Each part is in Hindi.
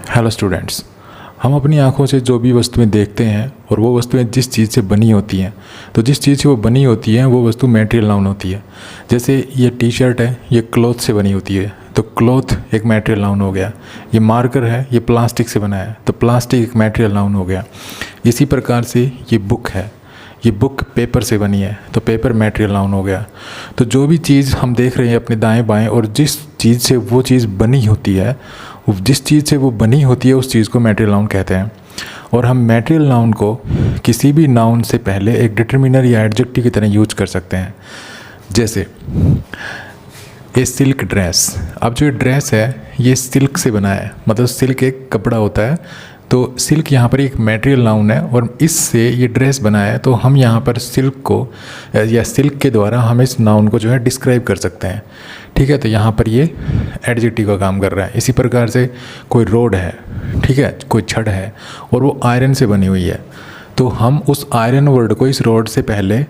हेलो स्टूडेंट्स, हम अपनी आँखों से जो भी वस्तुएं देखते हैं और वो वस्तुएं जिस चीज़ से बनी होती हैं, तो जिस चीज़ से वो बनी होती हैं वो वस्तु मटेरियल नाउन होती है। जैसे ये टी शर्ट है, ये क्लॉथ से बनी होती है, तो क्लॉथ एक मटेरियल नाउन हो गया। ये मार्कर है, ये प्लास्टिक से बना है, तो प्लास्टिक एक मटेरियल नाउन हो गया। इसी प्रकार से ये बुक है, ये बुक पेपर से बनी है, तो पेपर मटेरियल नाउन हो गया। तो जो भी चीज़ हम देख रहे हैं अपने दाएं बाएं और जिस चीज़ से वो चीज़ बनी होती है, जिस चीज़ से वो बनी होती है उस चीज़ को मटेरियल नाउन कहते हैं। और हम मटेरियल नाउन को किसी भी नाउन से पहले एक डिटरमिनर या एडजेक्टिव की तरह यूज कर सकते हैं। जैसे ए सिल्क ड्रेस। अब जो ड्रेस है ये सिल्क से बना है, मतलब सिल्क एक कपड़ा होता है, तो सिल्क यहाँ पर एक मटेरियल नाउन है और इससे ये ड्रेस बना है। तो हम यहाँ पर सिल्क को या सिल्क के द्वारा हम इस नाउन को जो है डिस्क्राइब कर सकते हैं। ठीक है, तो यहाँ पर ये एडजेक्टिव का काम कर रहा है। इसी प्रकार से कोई रोड है, ठीक है, कोई छड़ है और वो आयरन से बनी हुई है, तो हम उस आयरन वर्ड को इस रोड से पहले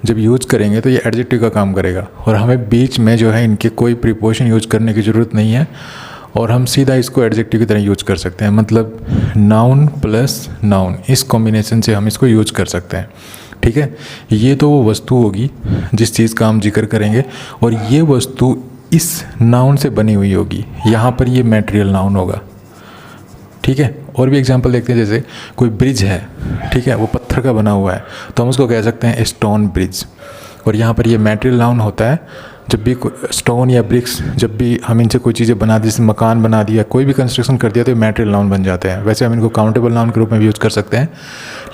जब यूज करेंगे तो ये एडजेक्टिव का काम करेगा और हमें बीच में जो है इनके कोई प्रीपोजिशन यूज करने की ज़रूरत नहीं है और हम सीधा इसको एडजेक्टिव की तरह यूज कर सकते हैं। मतलब नाउन प्लस नाउन, इस कॉम्बिनेशन से हम इसको यूज कर सकते हैं। ठीक है, ये तो वो वस्तु होगी जिस चीज़ का हम जिक्र करेंगे और ये वस्तु इस नाउन से बनी हुई होगी। यहाँ पर ये मटेरियल नाउन होगा। ठीक है, और भी एग्जांपल देखते हैं। जैसे कोई ब्रिज है, ठीक है, वो पत्थर का बना हुआ है, तो हम उसको कह सकते हैं स्टोन ब्रिज। और यहाँ पर ये मटेरियल नाउन होता है जब भी स्टोन या ब्रिक्स, जब भी हम इनसे कोई चीज़ें बना दी, जैसे मकान बना दिया, कोई भी कंस्ट्रक्शन कर दिया, तो ये मटेरियल नाउन बन जाते हैं। वैसे हम इनको काउंटेबल नाउन के रूप में भी यूज़ कर सकते हैं,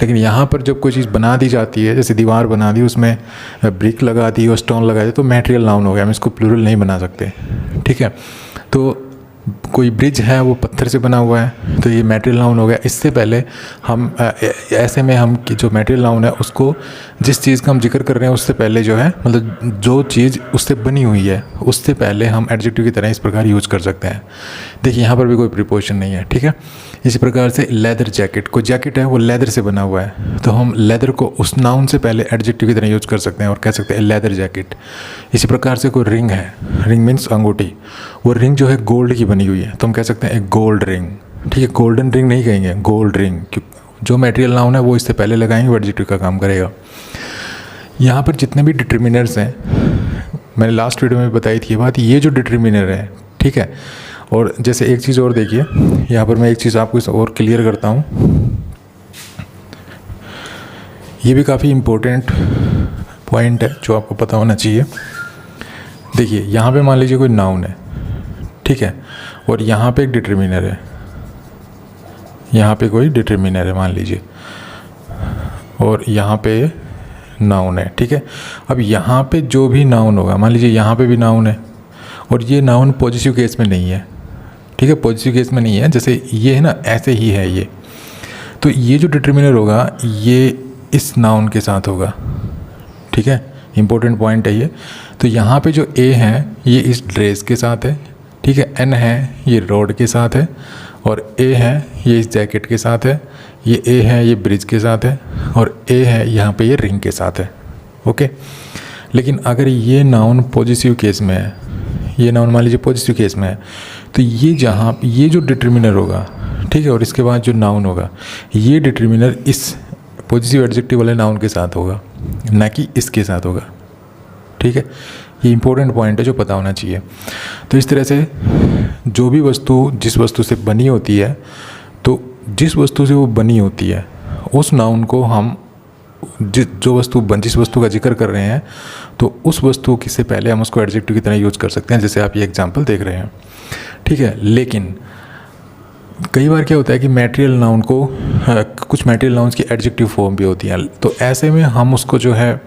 लेकिन यहाँ पर जब कोई चीज़ बना दी जाती है, जैसे दीवार बना दी, उसमें ब्रिक लगा दी और स्टोन लगा दिया, तो मटेरियल नाउन हो गया, हम इसको प्लूरल नहीं बना सकते। ठीक है, तो कोई ब्रिज है वो पत्थर से बना हुआ है, तो ये मटेरियल नाउन हो गया। इससे पहले हम ऐसे में हम कि जो मटेरियल नाउन है उसको, जिस चीज़ का हम जिक्र कर रहे हैं उससे पहले जो है, मतलब जो चीज़ उससे बनी हुई है उससे पहले हम एडजेक्टिव की तरह इस प्रकार यूज कर सकते हैं। देखिए यहाँ पर भी कोई प्रीपोजिशन नहीं है। ठीक है, इसी प्रकार से लेदर जैकेट, कोई जैकेट है वो लेदर से बना हुआ है, तो हम लेदर को उस नाउन से पहले एडजेक्टिव की तरह यूज कर सकते हैं और कह सकते हैं लेदर जैकेट। इसी प्रकार से कोई रिंग है, रिंग मीन्स अंगूठी, वो रिंग जो है गोल्ड की बनी हुई है, तो हम कह सकते हैं एक गोल्ड रिंग। ठीक है, गोल्डन रिंग नहीं कहेंगे, गोल्ड रिंग। जो मटेरियल नाउन है वो इससे पहले लगाएंगे, वो एडजेक्टिव का काम करेगा। यहाँ पर जितने भी डिटरमिनर्स हैं, मैंने लास्ट वीडियो में बताई थी ये बात, ये जो डिटरमिनर है, ठीक है। और जैसे एक चीज़ और देखिए, यहाँ पर मैं एक चीज़ आपको इस और क्लियर करता हूँ, ये भी काफ़ी इम्पोर्टेंट पॉइंट है जो आपको पता होना चाहिए। देखिए यहाँ पे मान लीजिए कोई नाउन है, ठीक है, और यहाँ पे एक डिटरमिनर है, यहाँ पे कोई डिटरमिनर है मान लीजिए, और यहाँ पे नाउन है। ठीक है, अब यहाँ पे जो भी नाउन होगा, मान लीजिए यहाँ पे भी नाउन है और ये नाउन पॉजिटिव केस में नहीं है। ठीक है, पॉजिटिव केस में नहीं है, जैसे ये है ना, ऐसे ही है ये, तो ये जो डिटरमिनर होगा ये इस नाउन के साथ होगा। ठीक है, इंपॉर्टेंट पॉइंट है ये। तो यहाँ पे जो ए है ये इस ड्रेस के साथ है, ठीक है, एन है ये रोड के साथ है, और ए है ये इस जैकेट के साथ है, ये ए है ये ब्रिज के साथ है, और ए है यहाँ पे ये रिंग के साथ है। ओके, लेकिन अगर ये नाउन पॉजिटिव केस में है, ये नाउन मान लीजिए पॉजिटिव केस में है, तो ये जहाँ ये जो डिटरमिनर होगा, ठीक है, और इसके बाद जो नाउन होगा, ये डिटरमिनर इस पॉजिटिव एडजेक्टिव वाले नाउन के साथ होगा, ना कि इसके साथ होगा। ठीक है, ये इंपॉर्टेंट पॉइंट है जो पता होना चाहिए। तो इस तरह से जो भी वस्तु जिस वस्तु से बनी होती है, तो जिस वस्तु से वो बनी होती है उस नाउन को हम जिस वस्तु का जिक्र कर रहे हैं, तो उस वस्तु के से पहले हम उसको एडजेक्टिव की तरह यूज कर सकते हैं, जैसे आप ये एग्जांपल देख रहे हैं। ठीक है, लेकिन कई बार क्या होता है कि मटेरियल नाउन को कुछ मटेरियल नाउन्स की एडजेक्टिव फॉर्म भी होती है, तो ऐसे में हम उसको जो है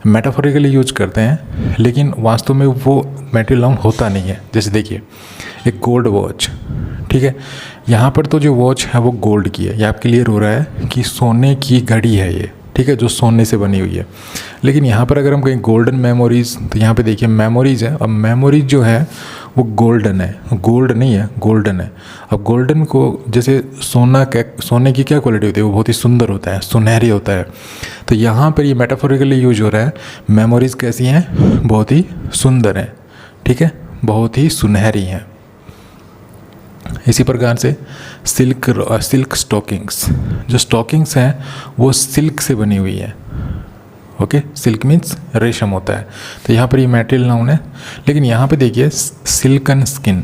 मेटाफोरिकली यूज करते हैं, लेकिन वास्तव में वो मटेरियल नाउन होता नहीं है। जैसे देखिए एक गोल्ड वॉच, ठीक है, यहाँ पर तो जो वॉच है वो गोल्ड की है, ये आपके क्लियर हो रहा है कि सोने की घड़ी है ये, ठीक है, जो सोने से बनी हुई है। लेकिन यहाँ पर अगर हम कहीं गोल्डन मेमोरीज, तो यहाँ पे देखिए मेमोरीज है, अब मेमोरीज जो है वो गोल्डन है, गोल्ड नहीं है, गोल्डन है। अब गोल्डन को जैसे सोने की क्या क्वालिटी होती है, वो बहुत ही सुंदर होता है, सुनहरी होता है। तो यहाँ पर ये मेटाफोरिकली यूज हो रहा है, मेमोरीज कैसी हैं, बहुत ही सुंदर हैं, ठीक है, बहुत ही सुनहरी हैं। इसी प्रकार से सिल्क स्टॉकिंग्स, जो स्टॉकिंग्स हैं वो सिल्क से बनी हुई है। ओके, सिल्क मीन्स रेशम होता है, तो यहाँ पर ये मटेरियल नाउन है। लेकिन यहाँ पे देखिए सिल्कन स्किन,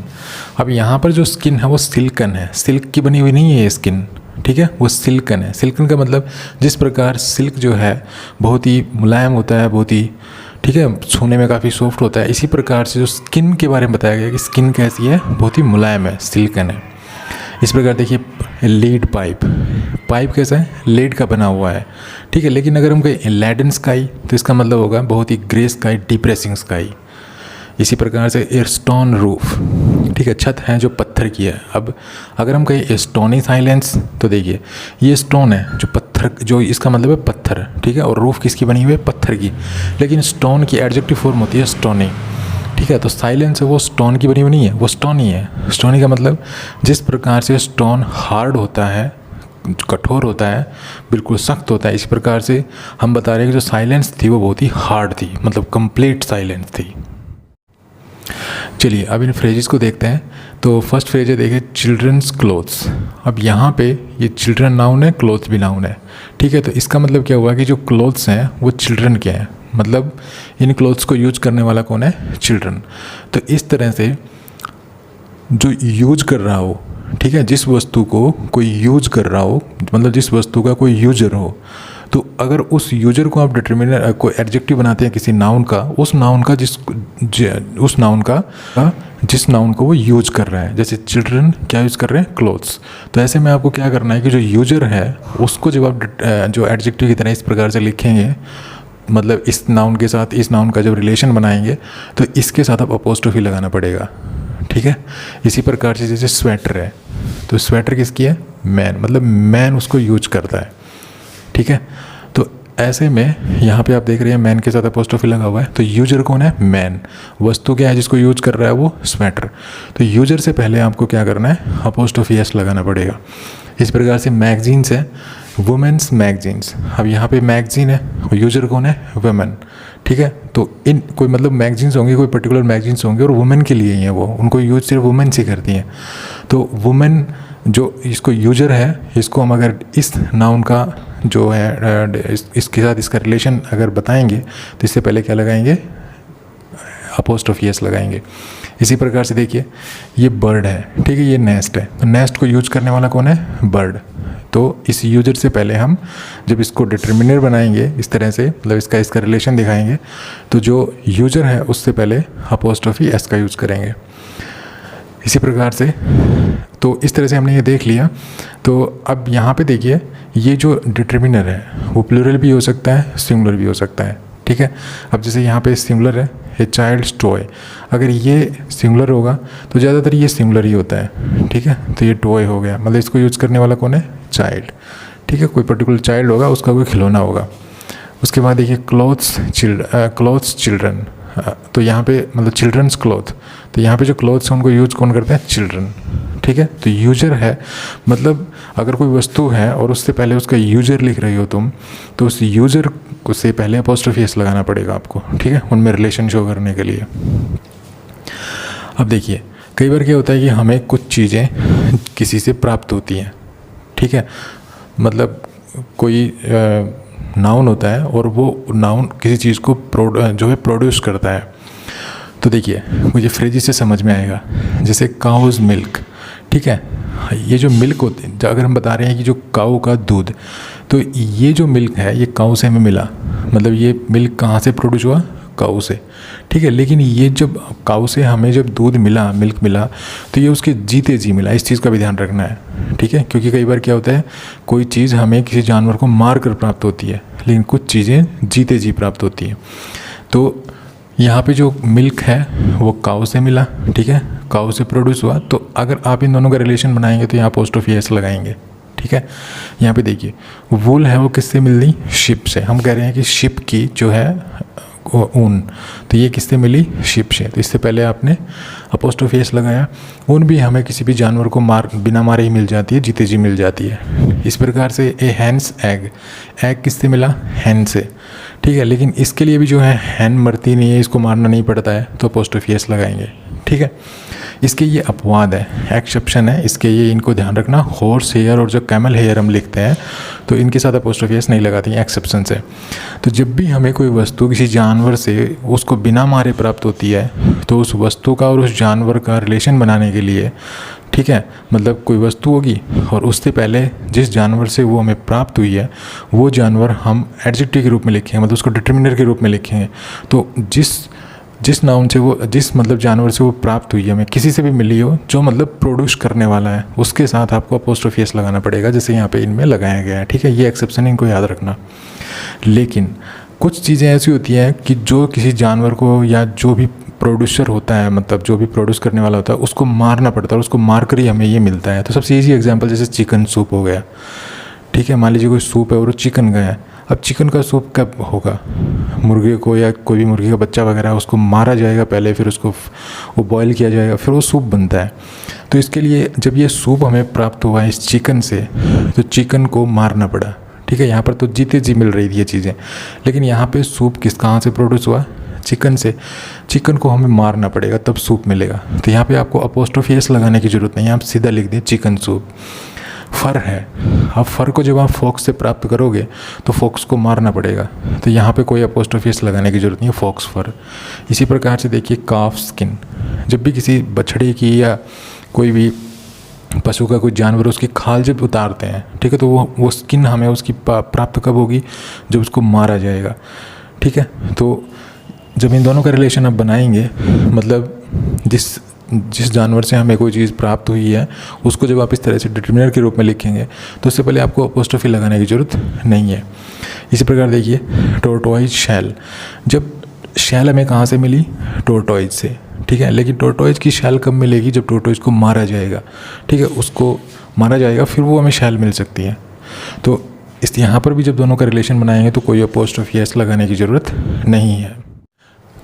अब यहाँ पर जो स्किन है वो सिल्कन है, सिल्क की बनी हुई नहीं है ये स्किन, ठीक है, वो सिल्कन है। सिल्कन का मतलब जिस प्रकार सिल्क जो है बहुत ही मुलायम होता है, बहुत ही, ठीक है, छूने में काफ़ी सॉफ्ट होता है, इसी प्रकार से जो स्किन के बारे में बताया गया कि स्किन कैसी है, बहुत ही मुलायम है, सिल्कन है। इस प्रकार देखिए लीड पाइप, पाइप कैसा है, लीड का बना हुआ है, ठीक है। लेकिन अगर हम कहें लेडन स्काई तो इसका मतलब होगा बहुत ही ग्रे स्काई, डिप्रेसिंग स्काई। इसी प्रकार से ए स्टोन रूफ, ठीक है, छत है जो पत्थर की है। अब अगर हम कहें स्टोनी साइलेंस तो देखिए ये स्टोन है जो पत्थर, जो इसका मतलब है पत्थर, ठीक है, और रूफ किसकी बनी हुई है, पत्थर की। लेकिन स्टोन की एडजेक्टिव फॉर्म होती है स्टोनी, ठीक है। तो साइलेंस है वो स्टोन की बनी हुई नहीं है, वो स्टोनी है। स्टोनी का मतलब जिस प्रकार से स्टोन हार्ड होता है, कठोर होता है, बिल्कुल सख्त होता है, इस प्रकार से हम बता रहे हैं कि जो साइलेंस थी वो बहुत ही हार्ड थी, मतलब कंप्लीट साइलेंस थी। चलिए अब इन फ्रेजेस को देखते हैं। तो फर्स्ट फ्रेज है, देखिए चिल्ड्रंस क्लोथ्स। अब यहाँ पे ये चिल्ड्रन नाउन है, क्लोथ्स भी नाउन है, ठीक है। तो इसका मतलब क्या हुआ कि जो क्लोथ्स हैं वो चिल्ड्रन के हैं, मतलब इन क्लोथ्स को यूज करने वाला कौन है, चिल्ड्रन। तो इस तरह से जो यूज कर रहा हो, ठीक है, जिस वस्तु को कोई यूज कर रहा हो, मतलब जिस वस्तु का कोई यूजर हो, तो अगर उस यूजर को आप डिटर्मिनर को एडजेक्टिव बनाते हैं किसी नाउन का, उस नाउन का जिस नाउन को वो यूज कर रहा है, जैसे चिल्ड्रन क्या यूज़ कर रहे हैं, क्लोथ्स। तो ऐसे में आपको क्या करना है कि जो यूजर है उसको जब आप जो एडजेक्टिव की तरह इस प्रकार से लिखेंगे, मतलब इस नाउन के साथ इस नाउन का जब रिलेशन बनाएंगे तो इसके साथ आप अपोस्ट्रोफी लगाना पड़ेगा, ठीक है। इसी प्रकार से जैसे स्वेटर है, तो स्वेटर किसकी है, मैन, मतलब मैन उसको यूज करता है, ठीक है। तो ऐसे में यहाँ पे आप देख रहे हैं मैन के साथ अपोस्ट्रोफी लगा हुआ है, तो यूजर कौन है, मैन। वस्तु क्या है जिसको यूज कर रहा है, वो स्वेटर। तो यूजर से पहले आपको क्या करना है, अपोस्ट्रोफी एस लगाना पड़ेगा। इस प्रकार से मैगजीन्स है, वुमेन्स मैगजीन्स। अब यहाँ पे मैगजीन है, यूजर कौन है, वुमेन, ठीक है। तो इन कोई मतलब मैगजीन्स होंगे, कोई पर्टिकुलर मैगजीन्स होंगे और वुमेन के लिए ही है वो, उनको यूज सिर्फ वुमेन्स ही करती हैं। तो वुमेन जो इसको यूजर है, इसको हम अगर इस नाउन का जो है इसके साथ इसका रिलेशन अगर बताएंगे तो इससे पहले क्या लगाएंगे, अपोस्ट्रोफी एस लगाएंगे। इसी प्रकार से देखिए ये बर्ड है, ठीक है, ये नेस्ट है, तो नेस्ट को यूज करने वाला कौन है, बर्ड। तो इस यूजर से पहले हम जब इसको डिटर्मिनर बनाएंगे इस तरह से, मतलब इसका रिलेशन दिखाएंगे, तो जो यूजर है उससे पहले अपोस्ट्रोफी एस का यूज़ करेंगे। इसी प्रकार से तो इस तरह से हमने ये देख लिया। तो अब यहाँ पे देखिए ये जो डिटर्मिनर है वो प्लूरल भी हो सकता है, सिंगुलर भी हो सकता है, ठीक है। अब जैसे यहाँ पे सिंगुलर है, ए चाइल्ड्स टॉय, अगर ये सिंगुलर होगा तो ज़्यादातर ये सिंगुलर ही होता है, ठीक है। तो ये टॉय हो गया, मतलब इसको यूज़ करने वाला कौन है, चाइल्ड, ठीक है, कोई पर्टिकुलर चाइल्ड होगा, उसका कोई खिलौना होगा। उसके बाद देखिए क्लोथ्स चिल्ड्रन, तो यहाँ पे मतलब चिल्ड्रंस क्लॉथ, तो यहाँ पे जो क्लॉथ्स हैं उनको यूज कौन करते हैं, चिल्ड्रन, ठीक है। तो यूजर है, मतलब अगर कोई वस्तु है और उससे पहले उसका यूजर लिख रही हो तुम, तो उस यूजर को से पहले अपोस्ट्रोफी एस लगाना पड़ेगा आपको, ठीक है, उनमें रिलेशन शो करने के लिए। अब देखिए कई बार क्या होता है कि हमें कुछ चीज़ें किसी से प्राप्त होती हैं, ठीक है, मतलब कोई नाउन होता है और वो नाउन किसी चीज़ को जो है प्रोड्यूस करता है। तो देखिए मुझे फ्रेज से समझ में आएगा, जैसे काउज मिल्क, ठीक है, ये जो मिल्क होती है, अगर हम बता रहे हैं कि जो काऊ का दूध, तो ये जो मिल्क है ये काऊ से हमें मिला, मतलब ये मिल्क कहाँ से प्रोड्यूस हुआ, काऊ से, ठीक है। लेकिन ये जब काऊ से हमें जब दूध मिला, मिल्क मिला, तो ये उसके जीते जी मिला, इस चीज़ का भी ध्यान रखना है, ठीक है। क्योंकि कई बार क्या होता है कोई चीज़ हमें किसी जानवर को मार कर प्राप्त होती है, लेकिन कुछ चीज़ें जीते जी प्राप्त होती हैं। तो यहाँ पे जो मिल्क है वो काऊ से मिला, ठीक है, काऊ से प्रोड्यूस हुआ। तो अगर आप इन दोनों का रिलेशन बनाएंगे तो यहाँ अपोस्ट्रोफी एस लगाएंगे, ठीक है। यहाँ पे देखिए वूल है वो किससे मिल रही, शिप से। हम कह रहे हैं कि शिप की जो है ऊन, तो ये किससे मिली, शिप से। तो इससे पहले आपने अपोस्ट्रोफी एस लगाया। ऊन भी हमें किसी भी जानवर को बिना मारे ही मिल जाती है, जीते जी मिल जाती है। इस प्रकार से ए हैंस एग, एग किससे मिला, हैन से, ठीक है। लेकिन इसके लिए भी जो है हैन मरती नहीं है, इसको मारना नहीं पड़ता है, तो अपोस्ट्रोफी एस लगाएंगे, ठीक है। इसके ये अपवाद है, एक्सेप्शन है इसके, ये इनको ध्यान रखना। हॉर्स हेयर और जो कैमल हेयर हम लिखते हैं तो इनके साथ अपोस्ट्रोफी एस नहीं लगाती हैं, एक्सेप्शन से। तो जब भी हमें कोई वस्तु किसी जानवर से उसको बिना मारे प्राप्त होती है तो उस वस्तु का और उस जानवर का रिलेशन बनाने के लिए, ठीक है, मतलब कोई वस्तु होगी और उससे पहले जिस जानवर से वो हमें प्राप्त हुई है वो जानवर हम एडजेक्टिव के रूप में लिखेंगे, मतलब उसको डिटर्मिनर के रूप में लिखेंगे। तो जिस नाउन से वो, जिस मतलब जानवर से वो प्राप्त हुई है, हमें किसी से भी मिली हो जो मतलब प्रोड्यूस करने वाला है, उसके साथ आपको अपोस्ट्रोफी एस लगाना पड़ेगा, जैसे यहाँ पे इनमें लगाया गया है। ठीक है, ये एक्सेप्शन इनको याद रखना। लेकिन कुछ चीज़ें ऐसी होती हैं कि जो किसी जानवर को या जो भी प्रोड्यूसर होता है, मतलब जो भी प्रोड्यूस करने वाला होता है, उसको मारना पड़ता है और उसको मारकर ही हमें ये मिलता है। तो सबसे ईजी एग्जांपल जैसे चिकन सूप हो गया। ठीक है, मान लीजिए कोई सूप है और वो चिकन का है। अब चिकन का सूप कब होगा? मुर्गे को या कोई भी मुर्गी का बच्चा वगैरह उसको मारा जाएगा पहले, फिर उसको वो बॉयल किया जाएगा, फिर वो सूप बनता है। तो इसके लिए जब ये सूप हमें प्राप्त हुआ है इस चिकन से, तो चिकन को मारना पड़ा। ठीक है, यहाँ पर तो जीते जी मिल रही थी ये चीज़ें, लेकिन यहाँ पे सूप कहाँ से प्रोड्यूस हुआ? चिकन से। चिकन को हमें मारना पड़ेगा तब सूप मिलेगा। तो यहाँ पे आपको अपोस्ट्रोफी एस लगाने की ज़रूरत नहीं है, आप सीधा लिख दें चिकन सूप। फ़र है, अब फ़र को जब आप फॉक्स से प्राप्त करोगे तो फॉक्स को मारना पड़ेगा, तो यहाँ पे कोई अपोस्ट्रोफी एस लगाने की ज़रूरत नहीं है, फॉक्स फ़र। इसी प्रकार से देखिए काफ स्किन, जब भी किसी बछड़े की या कोई भी पशु का कोई जानवर उसकी खाल जब उतारते हैं, ठीक है, तो वो स्किन हमें उसकी प्राप्त कब होगी? जब उसको मारा जाएगा। ठीक है, तो जब इन दोनों का रिलेशन आप बनाएंगे, मतलब जिस जानवर से हमें कोई चीज़ प्राप्त हुई है उसको जब आप इस तरह से डिटर्मिनर के रूप में लिखेंगे तो उससे पहले आपको अपोस्ट्रोफी लगाने की ज़रूरत नहीं है। इसी प्रकार देखिए टोर्टोइज शैल, जब शैल हमें कहाँ से मिली? टोर्टोइज से। ठीक है, लेकिन टोर्टोइज की शैल कब मिलेगी? जब टोर्टोइज को मारा जाएगा। ठीक है, उसको मारा जाएगा फिर वो हमें शैल मिल सकती है। तो इस यहाँ पर भी जब दोनों का रिलेशन बनाएंगे तो कोई अपोस्ट्रोफी एस लगाने की ज़रूरत नहीं है।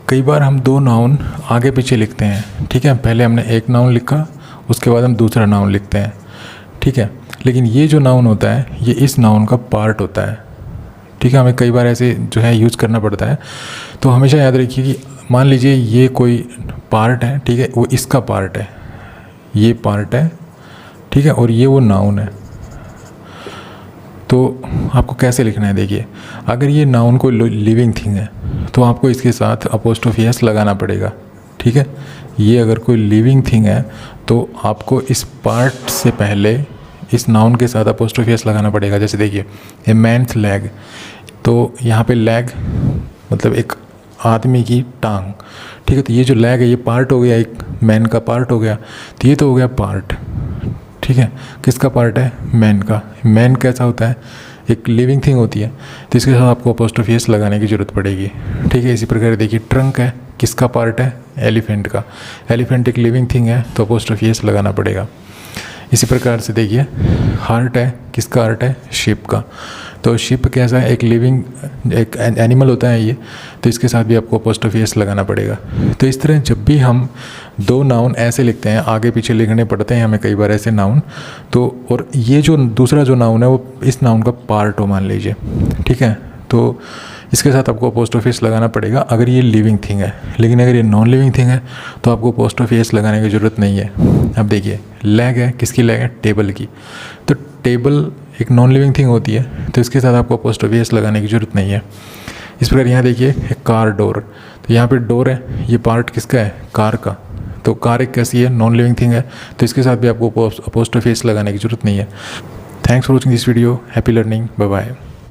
कई बार हम दो नाउन आगे पीछे लिखते हैं। ठीक है, पहले हमने एक नाउन लिखा, उसके बाद हम दूसरा नाउन लिखते हैं। ठीक है, लेकिन ये जो नाउन होता है ये इस नाउन का पार्ट होता है। ठीक है, हमें कई बार ऐसे जो है यूज़ करना पड़ता है। तो हमेशा याद रखिए कि मान लीजिए ये कोई पार्ट है, ठीक है, वो इसका पार्ट है, ये पार्ट है, ठीक है, और ये वो नाउन है। तो आपको कैसे लिखना है? देखिए, अगर ये नाउन कोई लिविंग थिंग है तो आपको इसके साथ अपोस्ट्रोफी एस लगाना पड़ेगा। ठीक है, ये अगर कोई लिविंग थिंग है तो आपको इस पार्ट से पहले इस नाउन के साथ अपोस्ट्रोफी एस लगाना पड़ेगा। जैसे देखिए ए मैन्स लेग, तो यहाँ पे लेग मतलब एक आदमी की टांग। ठीक है, तो ये जो लेग है ये पार्ट हो गया, एक मैन का पार्ट हो गया, तो ये तो हो गया पार्ट। ठीक है, किसका पार्ट है? मैन का। मैन कैसा होता है? एक लिविंग थिंग होती है, तो इसके साथ आपको अपोस्ट्रोफी एस लगाने की ज़रूरत पड़ेगी। ठीक है, इसी प्रकार देखिए ट्रंक है, किसका पार्ट है? एलिफेंट का। एलिफेंट एक लिविंग थिंग है तो अपोस्ट्रोफी एस लगाना पड़ेगा। इसी प्रकार से देखिए हार्ट है, किसका हार्ट है? शिप का। तो शिप कैसा है? एक लिविंग एक एनिमल होता है ये, तो इसके साथ भी आपको अपोस्ट्रोफी एस लगाना पड़ेगा। तो इस तरह जब भी हम दो नाउन ऐसे लिखते हैं, आगे पीछे लिखने पड़ते हैं हमें कई बार ऐसे नाउन, तो और ये जो दूसरा जो नाउन है वो इस नाउन का पार्ट हो मान लीजिए। ठीक है, तो इसके साथ आपको अपोस्ट्रोफी एस लगाना पड़ेगा अगर ये लिविंग थिंग है। लेकिन अगर ये नॉन लिविंग थिंग है तो आपको अपोस्ट्रोफी एस लगाने की ज़रूरत नहीं है। अब देखिए लेग है, किसकी लेग है? टेबल की। तो टेबल एक नॉन लिविंग थिंग होती है तो इसके साथ आपको अपोस्ट्रोफी एस लगाने की ज़रूरत नहीं है। इस प्रकार यहाँ देखिए एक कार डोर, तो यहाँ पे डोर है, ये पार्ट किसका है? कार का। तो कार एक कैसी है? नॉन लिविंग थिंग है, तो इसके साथ भी आपको अपोस्ट्रोफी एस लगाने की ज़रूरत नहीं है। Thanks for watching this video. Happy learning. Bye bye.